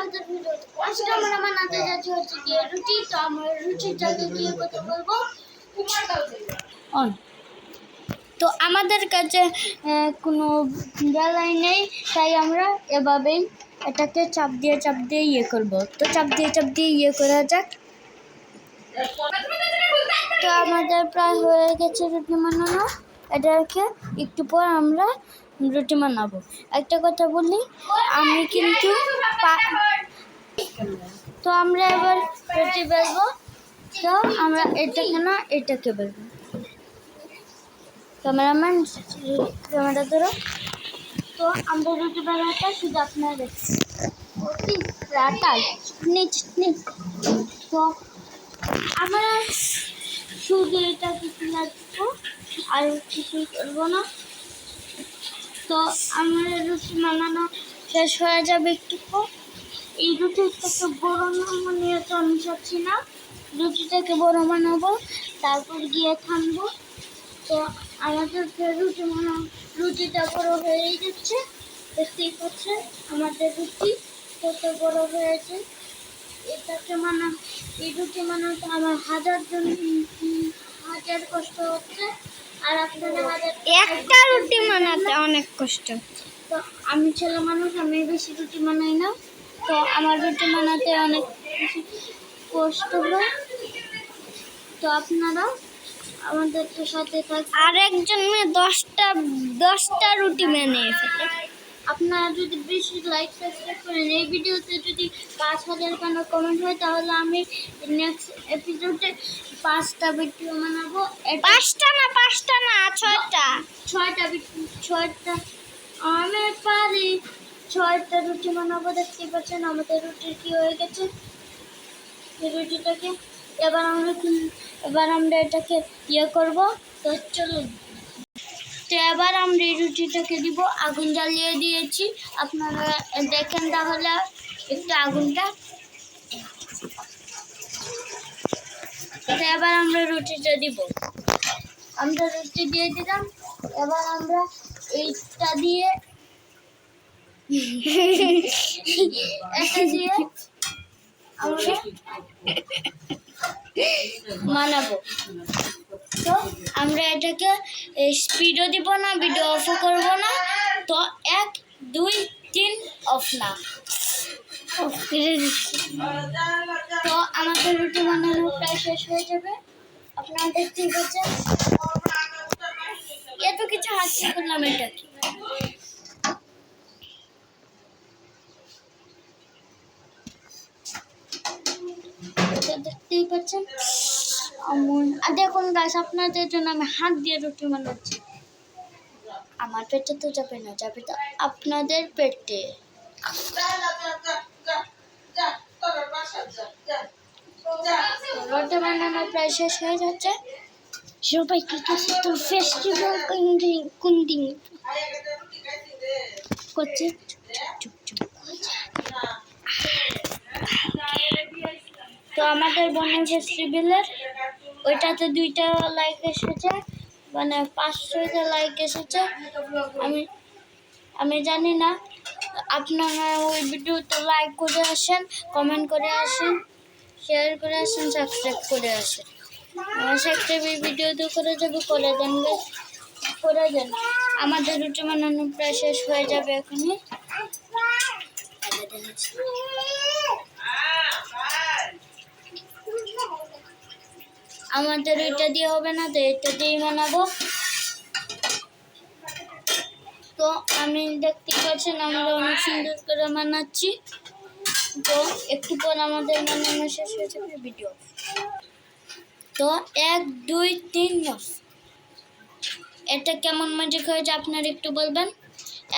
আমাদের ভিডিওতে আজকে আমরা বানাতে যাচ্ছি হচ্ছে গিয়ে রুটি। তো আমরা রুটিটাকে দিয়ে কথা বলবো। তো আমাদের কাছে কোনো বেলাই নেই, তাই আমরা এভাবেই এটাকে চাপ দিয়ে ইয়ে করবো। তো চাপ দিয়ে ইয়ে করা যাক। তো আমাদের প্রায় হয়ে গেছে রুটি বানানো। এটাকে একটু পর আমরা রুটি বানাবো। একটা কথা বলি, আমি কিন্তু তো আমরা এবার রুটি বেলবো। তো আমরা এটাকে না এটাকে বেলবো। ক্যামেরাম্যান ক্যামেরা ধরো। তো আমরা রুটি বেলাটা শুধু আপনারা দেখছি তো আমরা শুধু এটা কিছু লাগবো আর কিছুই করবো না। তো আমার রুটি বানানো শেষ হয়ে যাবে একটু পর। এই রুটিটাকে বড় নিয়ে তো আমি চাচ্ছি না, রুটিটাকে বড় বানাবো, তারপর গিয়ে থামবো। তো আমাদের রুটিটা বড় হয়েই যাচ্ছে, দেখতেই পাচ্ছেন আমাদের রুটি কত বড় হয়েছে। এটাকে এই রুটি বানাতে আমার হাজার কষ্ট হচ্ছে, আর আপনারা একটা রুটি বানাতে অনেক কষ্ট। তো আমি ছেলে মানুষ, আমি বেশি রুটি বানাই না, তো আমার রুটি বানাতে অনেক বেশি কষ্ট হয়। তো আপনারা আমাদের সাথে থাকবেন। আরেকজন মেয়ে 10টা রুটি বানিয়ে ফেলে। আপনারা যদি বেশি লাইক সাবস্ক্রাইব করেন, এই ভিডিওতে যদি 5000 কমেন্ট হয়, তাহলে আমি নেক্সট এপিসোডে 5টা ভিডিও বানাবো। 5টা না 6টা। আমি পারি 6টা রুটি বানাবো। দেখতে পাচ্ছেন আমাদের রুটির কি হয়ে গেছে। এই রুটিটাকে এবার আমরা এটাকে ইয়ে করবো। তো চলুন, তো এবার আমরা এই রুটিটাকে দিব। আগুন জ্বালিয়ে দিয়েছি, আপনারা দেখেন তাহলে একটু আগুনটা। তো এবার আমরা রুটিটা দিব। আমরা রুটি দিয়ে দিলাম। এবার আমরা এইটা দিয়ে এটা দিয়ে আমরা বানাবো। তো আমরা এটাকে স্পিডও দিব না, ভিডিও অফও করবো না। তো 1 2 3 অফ না। তো আমাদের রুটি বানানো প্রায় শেষ হয়ে যাবে। আপনারা দেখতেই পাচ্ছেন এত কিছু হাতে করলাম। এটা কি দেখতেই পাচ্ছেন। আর দেখুন গাছ, আপনাদের জন্য আমি হাত দিয়ে রুটি বানাচ্ছি। আমার পেটে তো যাবে না, যাবে তো আপনাদের পেটে। রুটি বানানো প্রায় শেষ হয়ে যাচ্ছে। সবাই কি কাছে তো ফেস্টিভ্যাল কোন দিন করছে। তো আমাদের বোনের ফেস্টিভ্যালের ওইটাতে 2টা লাইক এসেছে, মানে 500 লাইক এসেছে। আমি জানি না, আপনারা ওই ভিডিওতে লাইক করে আসেন, কমেন্ট করে আসেন, শেয়ার করে আসেন, সাবস্ক্রাইব করে আসেন। সাবস্ক্রাইব এই ভিডিওতে করে দেন। আমাদের রুটি বানানো প্রায় শেষ হয়ে যাবে এখনই। আমাদের এটা দিয়ে হবে না, তো এটা দিয়েই বানাবো। তো আমি দেখতে পাচ্ছেন আমরা অনেক সুন্দর করে বানাচ্ছি। তো একটু পর আমাদের বানানো শেষ হয়ে যাবে ভিডিও। তো 1 2 3 অফ। এটা কেমন ম্যাজিক হয়েছে আপনারা একটু বলবেন।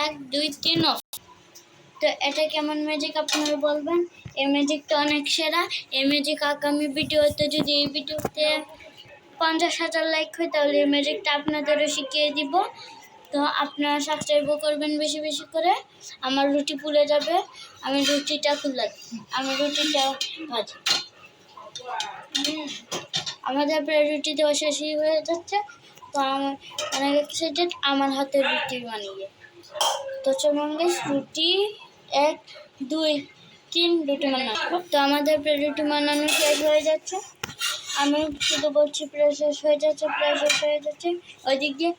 1 2 3 অফ। তো এটা কেমন ম্যাজিক আপনারা বলবেন। এই ম্যাজিকটা অনেক সেরা। এই ম্যাজিক আগামী ভিডিওতে যদি এই ভিডিওতে 50,000 লাইক হয়, তাহলে এই ম্যাজিকটা আপনাদেরও শিখিয়ে দিব। তো আপনারা সাবস্ক্রাইবও করবেন বেশি বেশি করে। আমার রুটি পুড়ে যাবে, আমি রুটিটা ভাজি। আমাদের প্রায় রুটি দেওয়া শেষই হয়ে যাচ্ছে। তো আমার অনেক এক্সাইটেড আমার হাতের রুটি বানিয়ে। তো চলুন গাইস, রুটি 1 2 রুটি বানানো। তো আমাদের রুটি বানানো শেষ হয়ে যাচ্ছে। আমি শুধু বলছি প্রায় শেষ হয়ে যাচ্ছে, প্রায় শেষ হয়ে যাচ্ছে। ওইদিক দিয়ে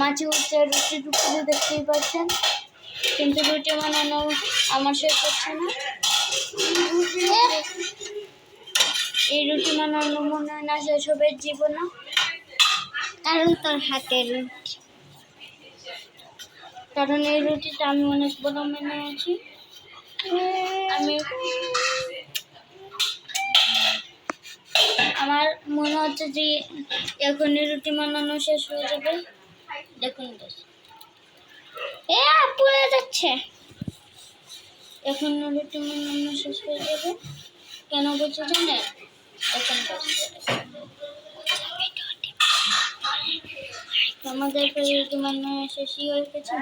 মাছি উঠছে, রুটি টুকরে দেখতেই পাচ্ছেন, কিন্তু রুটি বানানো আমার শেষ হচ্ছে না। এই রুটি বানানো মনে হয় না শেষ হবে জীবনে, কারণ তোর হাতের রুটি। কারণ এই রুটিটা আমি অনেক বড় মেনে আছি। আমার মনে হচ্ছে যে এখনই রুটি বানানো শেষ হয়ে যাবে। দেখুন পুড়ে যাচ্ছে। এখন রুটি বানানো শেষ হয়ে যাবে। কেন বলছি জানেন? এখন আমাদের রুটি বানানো শেষই হয়ে গেছে।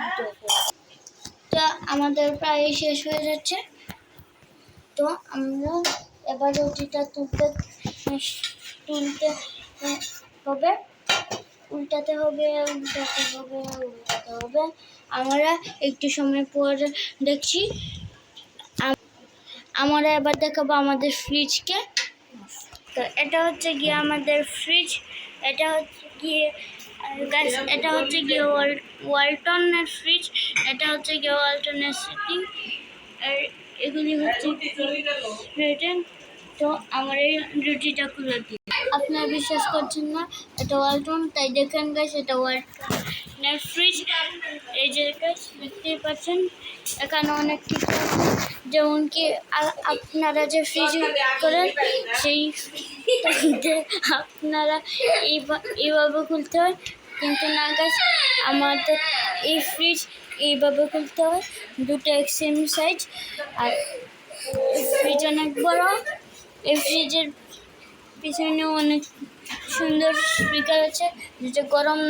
তো আমাদের প্রায় শেষ হয়ে যাচ্ছে। তো আমরা এবার রুটিটা তুলতে হবে, উল্টাতে হবে। আমরা একটু সময় পর দেখছি। আমরা এবার দেখাবো আমাদের ফ্রিজকে। তো এটা হচ্ছে গিয়ে আমাদের ফ্রিজ। এটা হচ্ছে গিয়ে এটা হচ্ছে গিয়ে ওয়ালটনের ফ্রিজ। এটা হচ্ছে গিয়ে ওয়ালটনের সিটিং। আর এগুলি হচ্ছে রেটেন। তো আমার এই রুটিটা খুলে দিই। আপনারা বিশ্বাস করছেন না, এটা ওয়ালটন, তাই দেখেন গাইস, এটা ওয়ালটনের ফ্রিজ। এই যে গাইস দেখতেই পাচ্ছেন, এখানে অনেক কিছু আছে, যেমন কি আপনারা যে ফ্রিজ করেন সেই আপনারা এইভাবে খুলতে হয়, কিন্তু না গাইস, আমাদের এই ফ্রিজ এইভাবে খুলতে হয়। দুটো সেম সাইজ, আর ফ্রিজ অনেক বড়। এই ফ্রিজের পিছনে অনেক সুন্দর স্পিকার আছে, যেটা গরম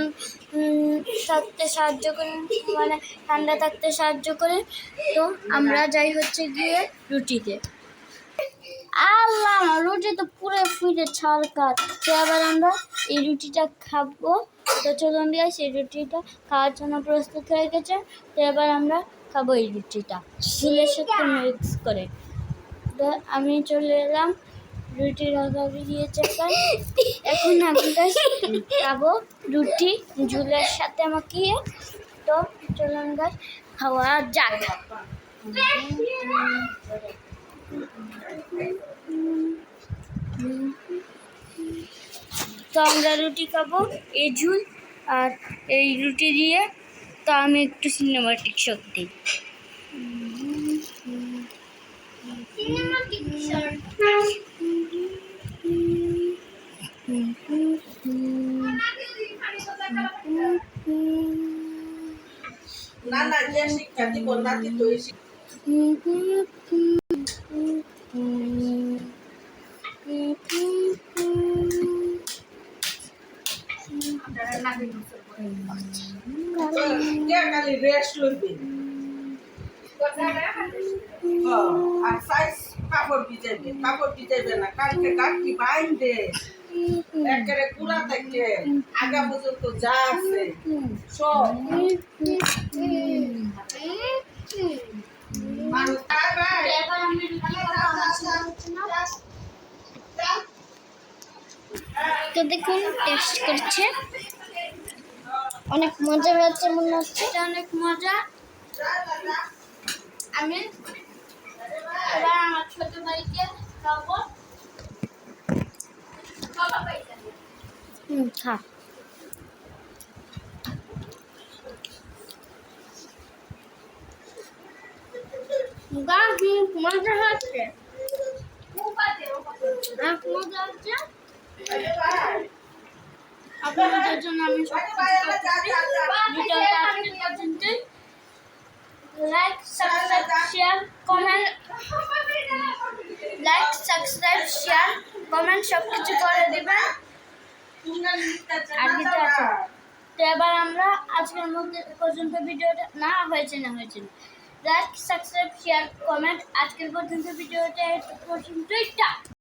থাকতে সাহায্য করে, মানে ঠান্ডা থাকতে সাহায্য করে। তো আমরা যাই হচ্ছে গিয়ে রুটিতে। আল্লাহ, রুটি তো পুরো ফুটে ছাড়কার। তো এবার আমরা এই রুটিটা খাবো। তো চলুন দিয়ে সেই রুটিটা খাওয়ার জন্য প্রস্তুত হয়ে গেছে। তো এবার আমরা খাবো এই রুটিটা ঝুলের সাথে মিক্স করে। তো আমি চলে এলাম রুটি রাখা দিয়েছে। এখন আমি খাবো রুটি ঝুলের সাথে মাখিয়ে। তো চলুন গাছ খাওয়া যাক। তো আমরা রুটি খাবো এই ঝুল আর এই রুটি দিয়ে। তো আমি একটু সিনেমাটিক শক্তি না না যে শিক্ষা দিব নাতি তো খালি রেস্ট লইবে আর সাইজ কাপড় ভিজাইবে না, কালকে গাঠি বাইন্দে একেবারে কুড়া থেকে আগা পর্যন্ত যা আছে সব মানুষ তো দেখুন টেস্ট করছে, অনেক মজা হচ্ছে মনে হচ্ছে। এটা অনেক মজা। আমি এবার আমার ছোট ভাইকে খাবো। খা। মজা হচ্ছে, মজা হচ্ছে। আপনাদের জন্য আমি ভিডিওটা আজকে পর্যন্ত। লাইক, সাবস্ক্রাইব, শেয়ার, কমেন্ট সব কিছু করে দিবেন। আর কিছু আছে। তো এবার আমরা আজকের মধ্যে পর্যন্ত ভিডিওটা হয়েছে না লাইক, সাবস্ক্রাইব, শেয়ার, কমেন্ট। আজকের পর্যন্ত ভিডিওটা পর্যন্তই।